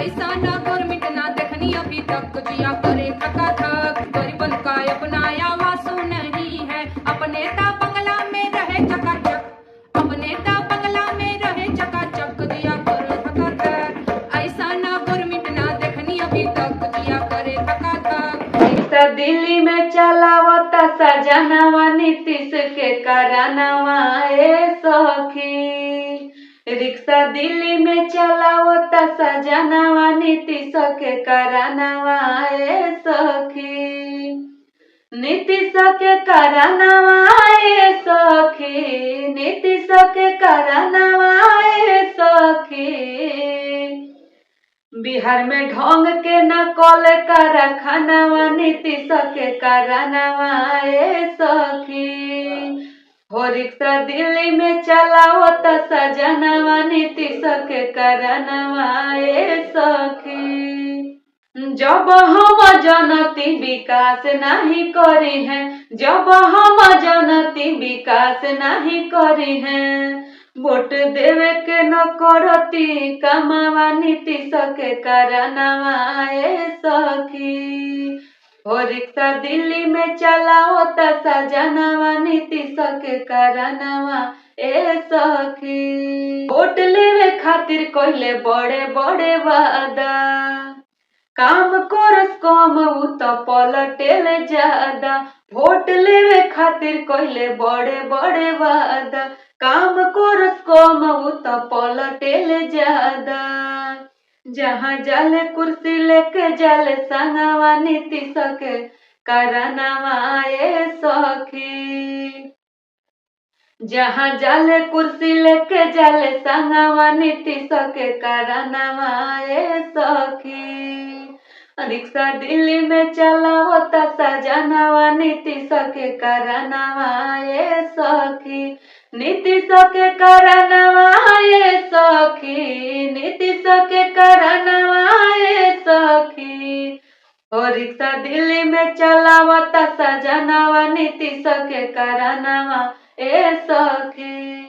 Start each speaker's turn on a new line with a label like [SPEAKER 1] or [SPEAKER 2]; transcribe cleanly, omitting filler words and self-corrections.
[SPEAKER 1] ऐसा ना गवर्नमेंट ना देखनी अभी तक, जिया करे थका थक, गरीबन का अपना आवास नहीं है। अपने ता बंगला में रहे चकाचक, अपने ता बंगला में रहे चकाचक, जिया करे थका थक। ऐसा ना गवर्नमेंट ना देखनी अभी तक, जिया करे थका थक।
[SPEAKER 2] रिक्शा दिल्ली में चलावता सजनवा नीतीश के करानवा ए सखी। रिक्शा दिल्ली में चलावता सजनवा नीतीश के करानवा ए सखी। नीतीश के करानवा ए सखी, नीतीश के करानवा ए सखी। बिहार में ढोंग के न कॉल कारखानवा नीतीश के करानवा ए सखी। हो रिक्शा दिल्ली में चलावता सजनवा नीतीश के करानवा ए सखी। जब हम जनती विकास नहीं करी हैं, जब हम जनती विकास नहीं करी हैं, वोट देवे के न करती कमावा नीतीश के करानवा ए सखी। हो रिक्शा दिल्ली में चलावता सजनवा नीतीश के करानवा ए सखी। वोट लेवे खातिर कहले बड़े बड़े वादा, काम करस कम उ तो पलटेले ज्यादा। वोट लेवे खातिर कहले बड़े बड़े वादा, काम करस कम उ तो पलटेले ज्यादा। जहाँ जाले कुर्सी लेके जाले संगवा नीतीश के करानवा ए सखी। जहाँ जाले कुर्सी लेके जाले संगवा नीतीश के करानवा ए सखी। रिक्शा दिल्ली में चलावता सजनवा नीतीश के करानवा ए सखी। नीतीश के करानवा ए सखी, नीतीश के करानवा ए सखी। हो रिक्शा दिल्ली में चलावता सजनवा नीतीश के करानवा ए सखी।